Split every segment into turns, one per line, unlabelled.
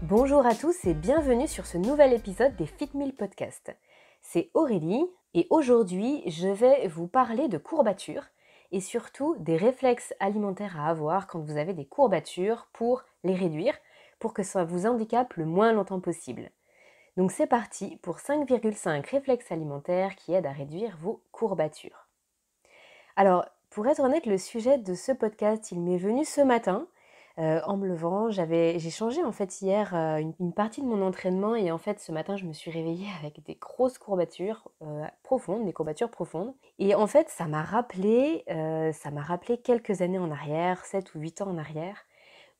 Bonjour à tous et bienvenue sur ce nouvel épisode des Fit Meal Podcast. C'est Aurélie et aujourd'hui je vais vous parler de courbatures et surtout des réflexes alimentaires à avoir quand vous avez des courbatures pour les réduire, pour que ça vous handicape le moins longtemps possible. Donc c'est parti pour 5,5 réflexes alimentaires qui aident à réduire vos courbatures. Alors, pour être honnête, le sujet de ce podcast, il m'est venu ce matin. En me levant, j'ai changé en fait hier une partie de mon entraînement et en fait ce matin je me suis réveillée avec des grosses courbatures profondes, des courbatures profondes. Et en fait ça m'a rappelé quelques années en arrière, 7 ou 8 ans en arrière,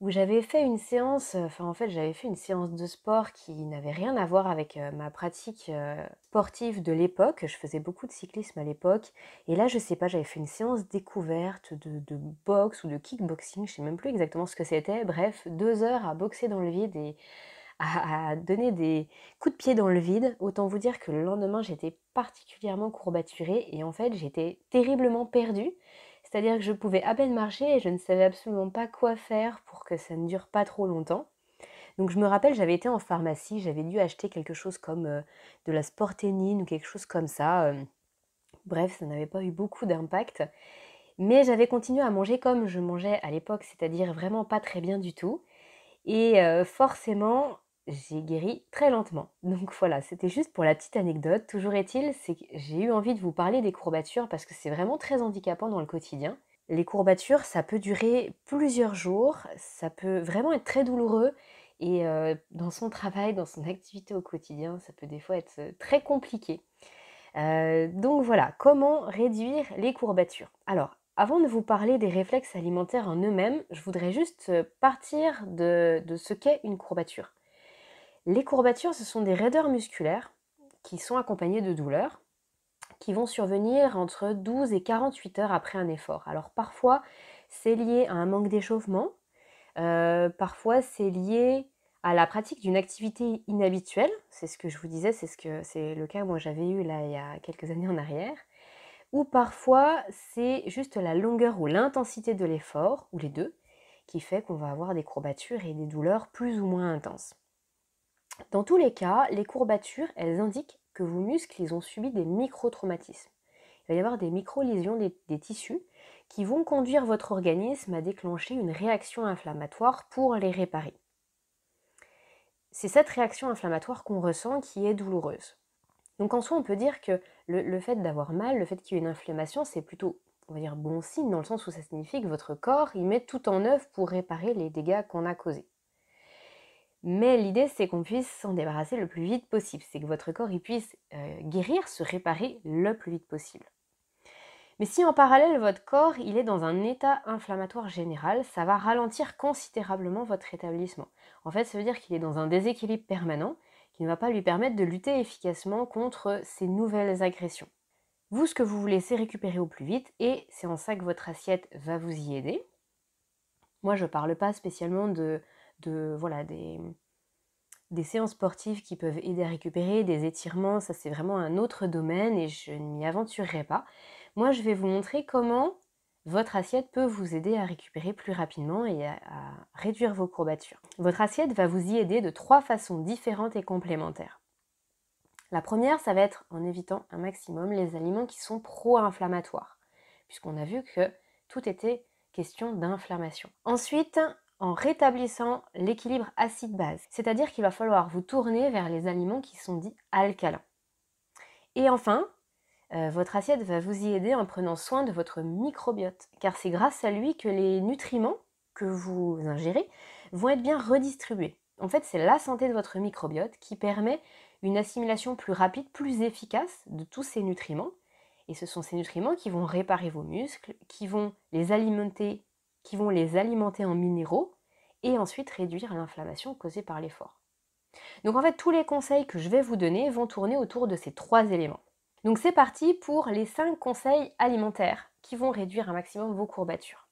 où j'avais fait une séance, j'avais fait une séance de sport qui n'avait rien à voir avec ma pratique sportive de l'époque. Je faisais beaucoup de cyclisme à l'époque. Et là, je sais pas, j'avais fait une séance découverte de boxe ou de kickboxing, je sais même plus exactement ce que c'était. Bref, 2 heures à boxer dans le vide et à donner des coups de pied dans le vide. Autant vous dire que le lendemain, j'étais particulièrement courbaturée et en fait, j'étais terriblement perdue. C'est-à-dire que je pouvais à peine marcher et je ne savais absolument pas quoi faire pour que ça ne dure pas trop longtemps. Donc je me rappelle, j'avais été en pharmacie, j'avais dû acheter quelque chose comme de la sporténine ou quelque chose comme ça. Bref, ça n'avait pas eu beaucoup d'impact. Mais j'avais continué à manger comme je mangeais à l'époque, c'est-à-dire vraiment pas très bien du tout. Et forcément, j'ai guéri très lentement. Donc voilà, c'était juste pour la petite anecdote. Toujours est-il, c'est que j'ai eu envie de vous parler des courbatures parce que c'est vraiment très handicapant dans le quotidien. Les courbatures, ça peut durer plusieurs jours, ça peut vraiment être très douloureux et dans son travail, dans son activité au quotidien, ça peut des fois être très compliqué. Donc voilà, comment réduire les courbatures? Alors, avant de vous parler des réflexes alimentaires en eux-mêmes, je voudrais juste partir de ce qu'est une courbature. Les courbatures, ce sont des raideurs musculaires qui sont accompagnées de douleurs, qui vont survenir entre 12 et 48 heures après un effort. Alors parfois, c'est lié à un manque d'échauffement, parfois c'est lié à la pratique d'une activité inhabituelle, c'est ce que je vous disais, c'est le cas que moi j'avais eu là il y a quelques années en arrière, ou parfois c'est juste la longueur ou l'intensité de l'effort, ou les deux, qui fait qu'on va avoir des courbatures et des douleurs plus ou moins intenses. Dans tous les cas, les courbatures, elles indiquent que vos muscles, ils ont subi des micro-traumatismes. Il va y avoir des micro-lésions des tissus qui vont conduire votre organisme à déclencher une réaction inflammatoire pour les réparer. C'est cette réaction inflammatoire qu'on ressent qui est douloureuse. Donc en soi, on peut dire que le fait d'avoir mal, le fait qu'il y ait une inflammation, c'est plutôt, on va dire, bon signe, dans le sens où ça signifie que votre corps, il met tout en œuvre pour réparer les dégâts qu'on a causés. Mais l'idée, c'est qu'on puisse s'en débarrasser le plus vite possible. C'est que votre corps il puisse guérir, se réparer le plus vite possible. Mais si en parallèle, votre corps il est dans un état inflammatoire général, ça va ralentir considérablement votre rétablissement. En fait, ça veut dire qu'il est dans un déséquilibre permanent qui ne va pas lui permettre de lutter efficacement contre ces nouvelles agressions. Vous, ce que vous voulez, c'est récupérer au plus vite et c'est en ça que votre assiette va vous y aider. Moi, je ne parle pas spécialement voilà, des séances sportives qui peuvent aider à récupérer, des étirements, ça c'est vraiment un autre domaine et je ne m'y aventurerai pas. Moi, je vais vous montrer comment votre assiette peut vous aider à récupérer plus rapidement et à réduire vos courbatures. Votre assiette va vous y aider de 3 façons différentes et complémentaires. La première, ça va être en évitant un maximum les aliments qui sont pro-inflammatoires, puisqu'on a vu que tout était question d'inflammation. Ensuite, en rétablissant l'équilibre acide-base, c'est-à-dire qu'il va falloir vous tourner vers les aliments qui sont dits alcalins. Et enfin, votre assiette va vous y aider en prenant soin de votre microbiote, car c'est grâce à lui que les nutriments que vous ingérez vont être bien redistribués. En fait, c'est la santé de votre microbiote qui permet une assimilation plus rapide, plus efficace de tous ces nutriments. Et ce sont ces nutriments qui vont réparer vos muscles, qui vont les alimenter en minéraux et ensuite réduire l'inflammation causée par l'effort. Donc en fait, tous les conseils que je vais vous donner vont tourner autour de ces 3 éléments. Donc c'est parti pour les 5 conseils alimentaires qui vont réduire un maximum vos courbatures.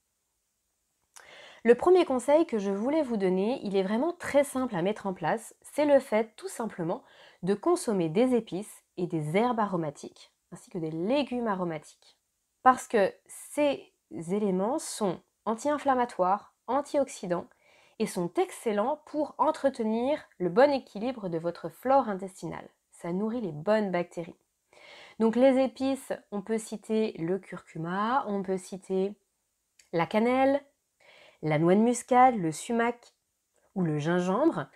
Le premier conseil que je voulais vous donner, il est vraiment très simple à mettre en place, c'est le fait tout simplement de consommer des épices et des herbes aromatiques, ainsi que des légumes aromatiques. Parce que ces éléments sont anti-inflammatoires, antioxydants et sont excellents pour entretenir le bon équilibre de votre flore intestinale. Ça nourrit les bonnes bactéries. Donc les épices, on peut citer le curcuma, on peut citer la cannelle, la noix de muscade, le sumac ou le gingembre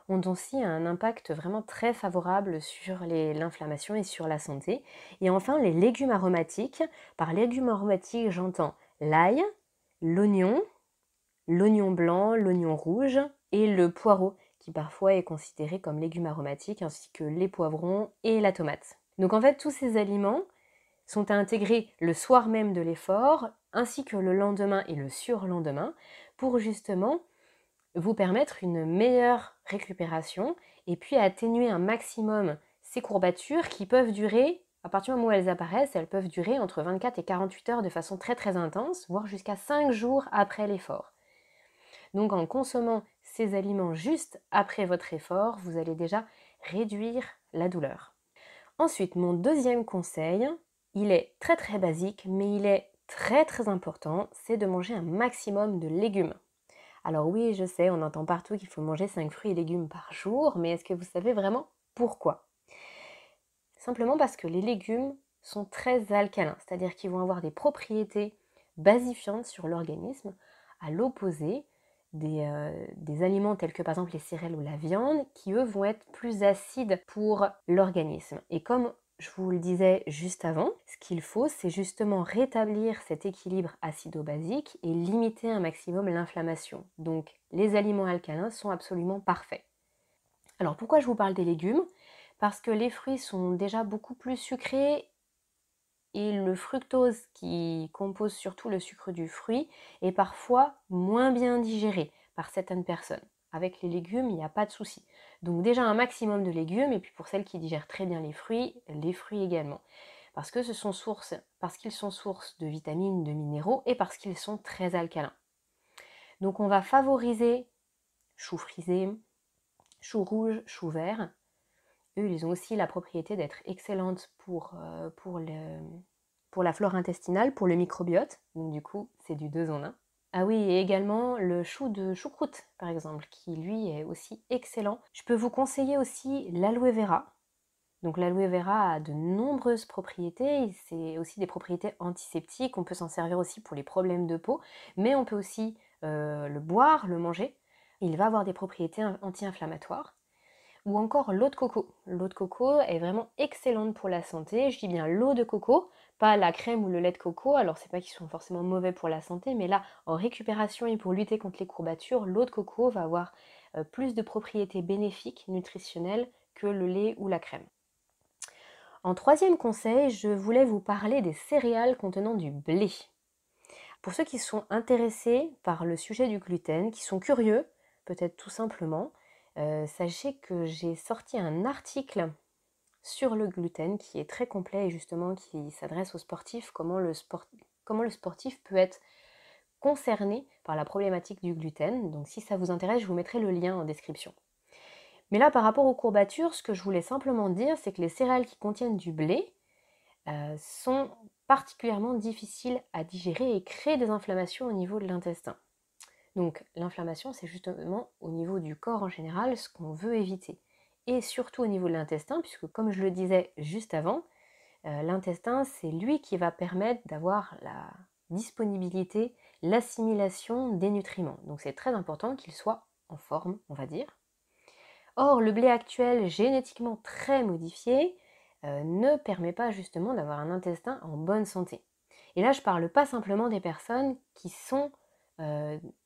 ont aussi un impact vraiment très favorable sur l'inflammation et sur la santé. Et enfin, les légumes aromatiques. Par légumes aromatiques, j'entends l'ail, l'oignon blanc, l'oignon rouge et le poireau, qui parfois est considéré comme légume aromatique, ainsi que les poivrons et la tomate. Donc en fait, tous ces aliments sont à intégrer le soir même de l'effort, ainsi que le lendemain et le surlendemain, pour justement vous permettre une meilleure récupération et puis atténuer un maximum ces courbatures qui peuvent durer, à partir du moment où elles apparaissent, elles peuvent durer entre 24 et 48 heures de façon très très intense, voire jusqu'à 5 jours après l'effort. Donc en consommant ces aliments juste après votre effort, vous allez déjà réduire la douleur. Ensuite, mon deuxième conseil, il est très très basique, mais il est très très important, c'est de manger un maximum de légumes. Alors oui, je sais, on entend partout qu'il faut manger 5 fruits et légumes par jour, mais est-ce que vous savez vraiment pourquoi? Simplement parce que les légumes sont très alcalins, c'est-à-dire qu'ils vont avoir des propriétés basifiantes sur l'organisme, à l'opposé des aliments tels que par exemple les céréales ou la viande, qui eux vont être plus acides pour l'organisme. Et comme je vous le disais juste avant, ce qu'il faut, c'est justement rétablir cet équilibre acido-basique et limiter un maximum l'inflammation. Donc les aliments alcalins sont absolument parfaits. Alors pourquoi je vous parle des légumes? Parce que les fruits sont déjà beaucoup plus sucrés et le fructose qui compose surtout le sucre du fruit est parfois moins bien digéré par certaines personnes. Avec les légumes, il n'y a pas de souci. Donc déjà un maximum de légumes, et puis pour celles qui digèrent très bien les fruits également. Parce qu'ils sont source de vitamines, de minéraux, et parce qu'ils sont très alcalins. Donc on va favoriser choux frisés, choux rouges, choux verts. Eux, ils ont aussi la propriété d'être excellentes pour la flore intestinale, pour le microbiote. Donc du coup, c'est du 2 en 1. Ah oui, et également le chou de choucroute, par exemple, qui lui est aussi excellent. Je peux vous conseiller aussi l'aloe vera. Donc l'aloe vera a de nombreuses propriétés, c'est aussi des propriétés antiseptiques, on peut s'en servir aussi pour les problèmes de peau, mais on peut aussi le boire, le manger. Il va avoir des propriétés anti-inflammatoires. Ou encore l'eau de coco. L'eau de coco est vraiment excellente pour la santé. Je dis bien l'eau de coco, pas la crème ou le lait de coco. Alors c'est pas qu'ils sont forcément mauvais pour la santé, mais là, en récupération et pour lutter contre les courbatures, l'eau de coco va avoir plus de propriétés bénéfiques, nutritionnelles, que le lait ou la crème. En troisième conseil, je voulais vous parler des céréales contenant du blé. Pour ceux qui sont intéressés par le sujet du gluten, qui sont curieux, peut-être tout simplement, sachez que j'ai sorti un article sur le gluten qui est très complet et justement qui s'adresse aux sportifs, comment le sportif peut être concerné par la problématique du gluten. Donc si ça vous intéresse, je vous mettrai le lien en description. Mais là, par rapport aux courbatures, ce que je voulais simplement dire, c'est que les céréales qui contiennent du blé sont particulièrement difficiles à digérer et créent des inflammations au niveau de l'intestin. Donc l'inflammation, c'est justement au niveau du corps en général ce qu'on veut éviter. Et surtout au niveau de l'intestin, puisque comme je le disais juste avant, l'intestin, c'est lui qui va permettre d'avoir la disponibilité, l'assimilation des nutriments. Donc c'est très important qu'il soit en forme, on va dire. Or, le blé actuel, génétiquement très modifié, ne permet pas justement d'avoir un intestin en bonne santé. Et là, je ne parle pas simplement des personnes qui sont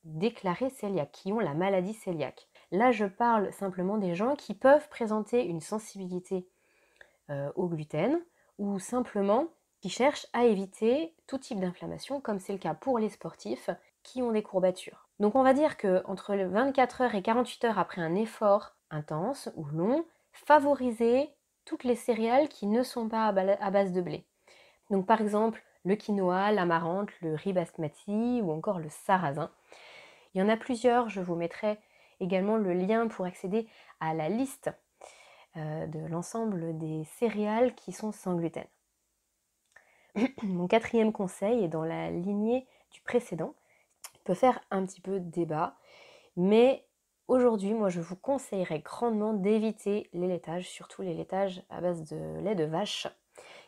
déclarées cœliaques, qui ont la maladie cœliaque. Là, je parle simplement des gens qui peuvent présenter une sensibilité au gluten ou simplement qui cherchent à éviter tout type d'inflammation, comme c'est le cas pour les sportifs qui ont des courbatures. Donc on va dire qu'entre 24 heures et 48 heures après un effort intense ou long, favoriser toutes les céréales qui ne sont pas à base de blé. Donc par exemple le quinoa, l'amarante, le riz basmati ou encore le sarrasin. Il y en a plusieurs, je vous mettrai également le lien pour accéder à la liste de l'ensemble des céréales qui sont sans gluten. Mon quatrième conseil est dans la lignée du précédent. Il peut faire un petit peu débat, Mais aujourd'hui, moi, je vous conseillerais grandement d'éviter les laitages, surtout les laitages à base de lait de vache,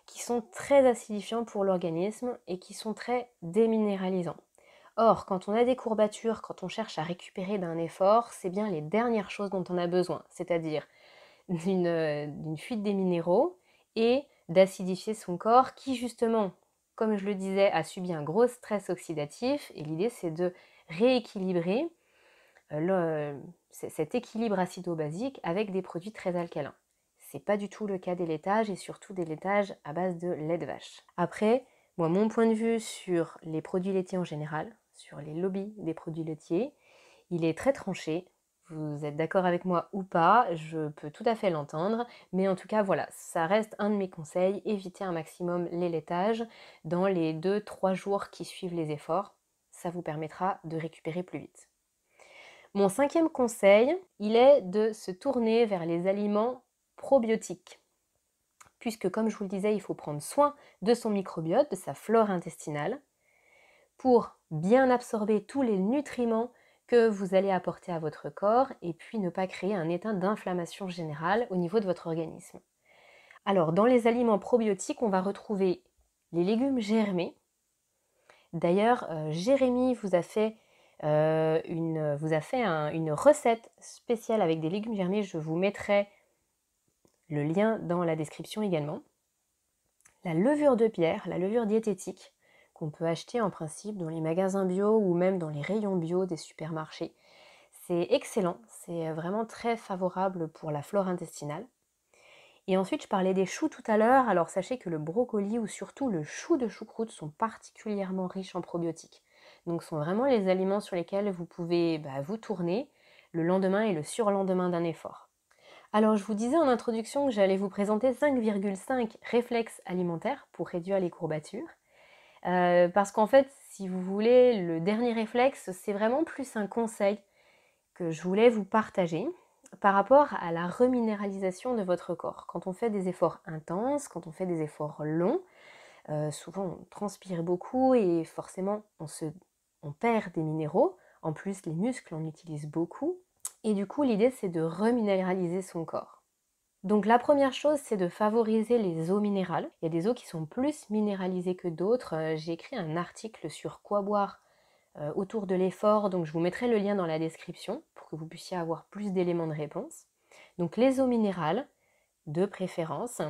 qui sont très acidifiants pour l'organisme et qui sont très déminéralisants. Or, quand on a des courbatures, quand on cherche à récupérer d'un effort, c'est bien les dernières choses dont on a besoin, c'est-à-dire d'une fuite des minéraux et d'acidifier son corps qui, justement, comme je le disais, a subi un gros stress oxydatif. Et l'idée, c'est de rééquilibrer cet équilibre acido-basique avec des produits très alcalins. C'est pas du tout le cas des laitages et surtout des laitages à base de lait de vache. Après, moi, mon point de vue sur les produits laitiers en général, sur les lobbies des produits laitiers, il est très tranché. Vous êtes d'accord avec moi ou pas, je peux tout à fait l'entendre, mais en tout cas voilà, ça reste un de mes conseils, évitez un maximum les laitages dans les 2-3 jours qui suivent les efforts, ça vous permettra de récupérer plus vite. Mon 5e conseil, il est de se tourner vers les aliments probiotiques. Puisque comme je vous le disais, il faut prendre soin de son microbiote, de sa flore intestinale, pour bien absorber tous les nutriments que vous allez apporter à votre corps et puis ne pas créer un état d'inflammation générale au niveau de votre organisme. Alors dans les aliments probiotiques, on va retrouver les légumes germés. D'ailleurs, Jérémy vous a fait une recette spéciale avec des légumes germés. Je vous mettrai le lien dans la description également. La levure de pierre, la levure diététique, qu'on peut acheter en principe dans les magasins bio ou même dans les rayons bio des supermarchés. C'est excellent, c'est vraiment très favorable pour la flore intestinale. Et ensuite, je parlais des choux tout à l'heure, alors sachez que le brocoli ou surtout le chou de choucroute sont particulièrement riches en probiotiques. Donc ce sont vraiment les aliments sur lesquels vous pouvez vous tourner le lendemain et le surlendemain d'un effort. Alors je vous disais en introduction que j'allais vous présenter 5,5 réflexes alimentaires pour réduire les courbatures. Parce qu'en fait, si vous voulez, le dernier réflexe, c'est vraiment plus un conseil que je voulais vous partager par rapport à la reminéralisation de votre corps. Quand on fait des efforts intenses, quand on fait des efforts longs, souvent on transpire beaucoup et forcément on perd des minéraux. En plus, les muscles en utilisent beaucoup. Et du coup, l'idée, c'est de reminéraliser son corps. Donc la première chose, c'est de favoriser les eaux minérales. Il y a des eaux qui sont plus minéralisées que d'autres. J'ai écrit un article sur quoi boire autour de l'effort, donc je vous mettrai le lien dans la description pour que vous puissiez avoir plus d'éléments de réponse. Donc les eaux minérales, de préférence.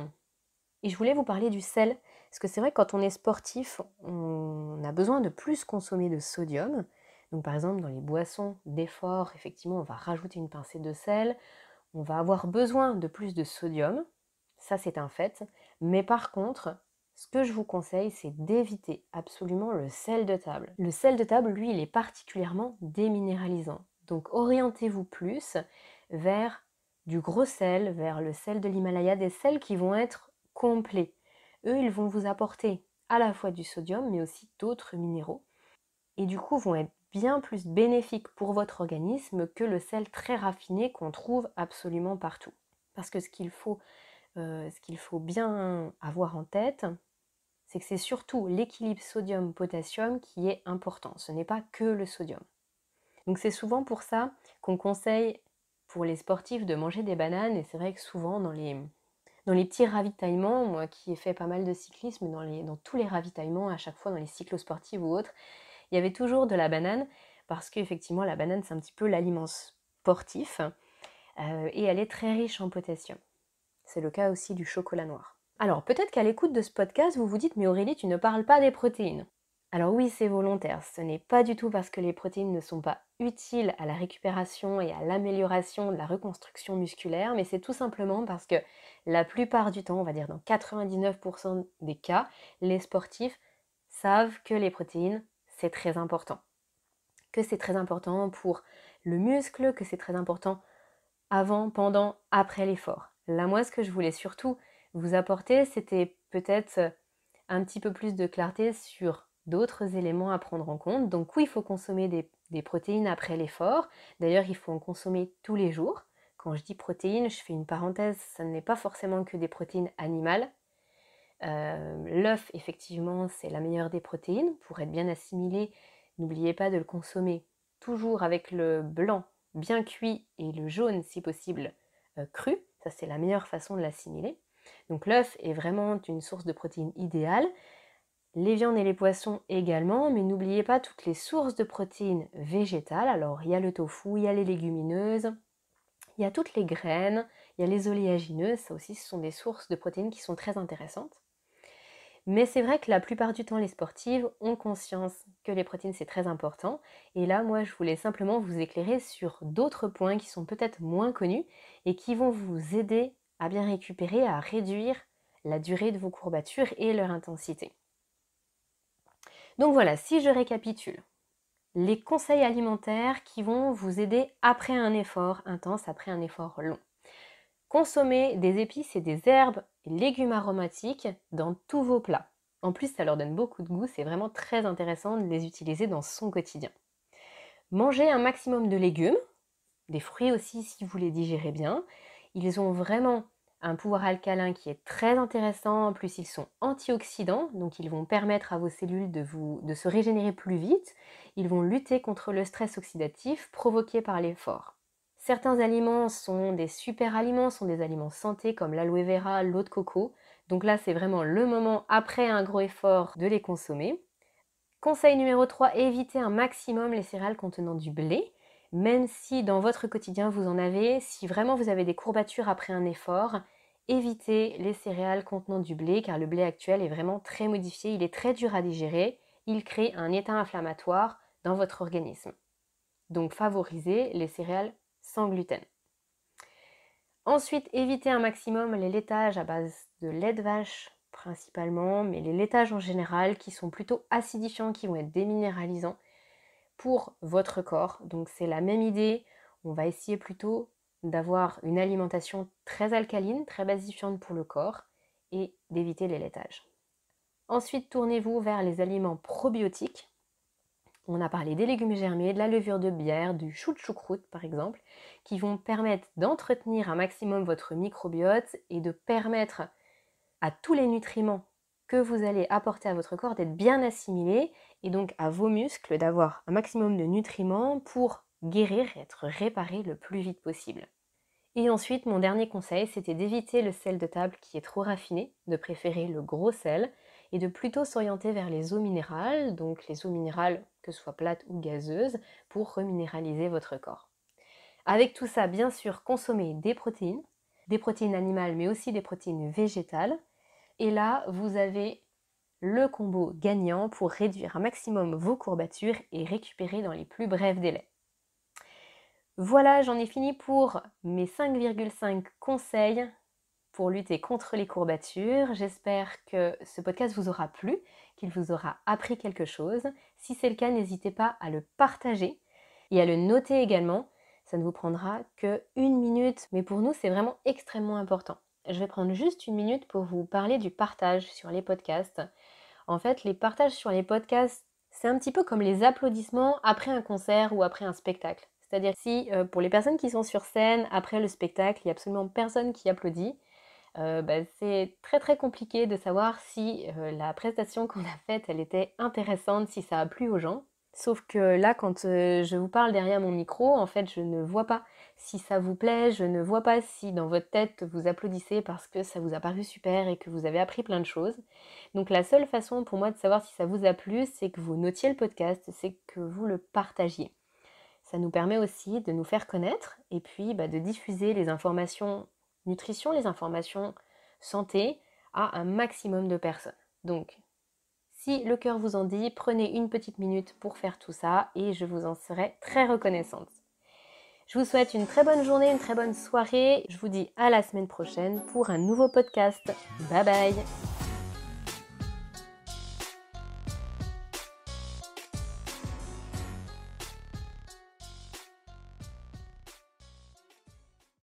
Et je voulais vous parler du sel, parce que c'est vrai que quand on est sportif, on a besoin de plus consommer de sodium. Donc par exemple, dans les boissons d'effort, effectivement, on va rajouter une pincée de sel. On va avoir besoin de plus de sodium, ça c'est un fait, mais par contre, ce que je vous conseille, c'est d'éviter absolument le sel de table. Le sel de table, lui, il est particulièrement déminéralisant. Donc orientez-vous plus vers du gros sel, vers le sel de l'Himalaya, des sels qui vont être complets. Eux, ils vont vous apporter à la fois du sodium, mais aussi d'autres minéraux, et du coup vont être bien plus bénéfiques pour votre organisme que le sel très raffiné qu'on trouve absolument partout. Parce que ce qu'il faut bien avoir en tête, c'est que c'est surtout l'équilibre sodium-potassium qui est important. Ce n'est pas que le sodium. Donc c'est souvent pour ça qu'on conseille pour les sportifs de manger des bananes, et c'est vrai que souvent dans les petits ravitaillements, moi qui ai fait pas mal de cyclisme, dans tous les ravitaillements, à chaque fois dans les cyclosportifs ou autres, il y avait toujours de la banane, parce qu'effectivement la banane c'est un petit peu l'aliment sportif, et elle est très riche en potassium. C'est le cas aussi du chocolat noir. Alors peut-être qu'à l'écoute de ce podcast, vous vous dites mais Aurélie, tu ne parles pas des protéines. Alors oui, c'est volontaire, ce n'est pas du tout parce que les protéines ne sont pas utiles à la récupération et à l'amélioration de la reconstruction musculaire, mais c'est tout simplement parce que la plupart du temps, on va dire dans 99% des cas, les sportifs savent que les protéines, c'est très important. Que c'est très important pour le muscle, que c'est très important avant, pendant, après l'effort. Là, moi, ce que je voulais surtout vous apporter, c'était peut-être un petit peu plus de clarté sur d'autres éléments à prendre en compte. Donc oui, il faut consommer des protéines après l'effort. D'ailleurs, il faut en consommer tous les jours. Quand je dis protéines, je fais une parenthèse, ça n'est pas forcément que des protéines animales. L'œuf, effectivement, c'est la meilleure des protéines. Pour être bien assimilé, n'oubliez pas de le consommer toujours avec le blanc bien cuit et le jaune si possible cru. Ça c'est la meilleure façon de l'assimiler. Donc l'œuf est vraiment une source de protéines idéale. Les viandes et les poissons également, mais n'oubliez pas toutes les sources de protéines végétales. Alors il y a le tofu, il y a les légumineuses, il y a toutes les graines, il y a les oléagineuses, ça aussi ce sont des sources de protéines qui sont très intéressantes. Mais c'est vrai que la plupart du temps les sportives ont conscience que les protéines c'est très important. Et là moi je voulais simplement vous éclairer sur d'autres points qui sont peut-être moins connus et qui vont vous aider à bien récupérer, à réduire la durée de vos courbatures et leur intensité. Donc voilà, si je récapitule, les conseils alimentaires qui vont vous aider après un effort intense, après un effort long. Consommez des épices et des herbes et légumes aromatiques dans tous vos plats. En plus, ça leur donne beaucoup de goût, c'est vraiment très intéressant de les utiliser dans son quotidien. Mangez un maximum de légumes, des fruits aussi si vous les digérez bien. Ils ont vraiment un pouvoir alcalin qui est très intéressant, en plus ils sont antioxydants, donc ils vont permettre à vos cellules de se régénérer plus vite, ils vont lutter contre le stress oxydatif provoqué par l'effort. Certains aliments sont des super aliments, sont des aliments santé comme l'aloe vera, l'eau de coco, donc là c'est vraiment le moment après un gros effort de les consommer. Conseil numéro 3, évitez un maximum les céréales contenant du blé. Même si dans votre quotidien vous en avez, si vraiment vous avez des courbatures après un effort, évitez les céréales contenant du blé car le blé actuel est vraiment très modifié, il est très dur à digérer, il crée un état inflammatoire dans votre organisme. Donc favorisez les céréales sans gluten. Ensuite, évitez un maximum les laitages à base de lait de vache principalement, mais les laitages en général qui sont plutôt acidifiants, qui vont être déminéralisants pour votre corps. Donc c'est la même idée, on va essayer plutôt d'avoir une alimentation très alcaline, très basifiante pour le corps et d'éviter les laitages. Ensuite, tournez-vous vers les aliments probiotiques. On a parlé des légumes germés, de la levure de bière, du chou de choucroute par exemple, qui vont permettre d'entretenir un maximum votre microbiote et de permettre à tous les nutriments que vous allez apporter à votre corps d'être bien assimilés et donc à vos muscles d'avoir un maximum de nutriments pour guérir et être réparés le plus vite possible. Et ensuite, mon dernier conseil, c'était d'éviter le sel de table qui est trop raffiné, de préférer le gros sel et de plutôt s'orienter vers les eaux minérales, donc les eaux minérales que ce soit plates ou gazeuses, pour reminéraliser votre corps. Avec tout ça, bien sûr, consommez des protéines animales mais aussi des protéines végétales. Et là, vous avez le combo gagnant pour réduire un maximum vos courbatures et récupérer dans les plus brefs délais. Voilà, j'en ai fini pour mes 5,5 conseils pour lutter contre les courbatures. J'espère que ce podcast vous aura plu, qu'il vous aura appris quelque chose. Si c'est le cas, n'hésitez pas à le partager et à le noter également. Ça ne vous prendra que 1 minute, mais pour nous, c'est vraiment extrêmement important. Je vais prendre juste 1 minute pour vous parler du partage sur les podcasts. En fait, les partages sur les podcasts, c'est un petit peu comme les applaudissements après un concert ou après un spectacle. C'est-à-dire si pour les personnes qui sont sur scène, après le spectacle, il n'y a absolument personne qui applaudit, c'est très très compliqué de savoir si la prestation qu'on a faite, elle était intéressante, si ça a plu aux gens. Sauf que là, quand je vous parle derrière mon micro, en fait, je ne vois pas si ça vous plaît, je ne vois pas si dans votre tête vous applaudissez parce que ça vous a paru super et que vous avez appris plein de choses. Donc la seule façon pour moi de savoir si ça vous a plu, c'est que vous notiez le podcast, c'est que vous le partagiez. Ça nous permet aussi de nous faire connaître et puis de diffuser les informations nutrition, les informations santé à un maximum de personnes. Donc, si le cœur vous en dit, prenez 1 petite minute pour faire tout ça et je vous en serai très reconnaissante. Je vous souhaite une très bonne journée, une très bonne soirée. Je vous dis à la semaine prochaine pour un nouveau podcast. Bye bye!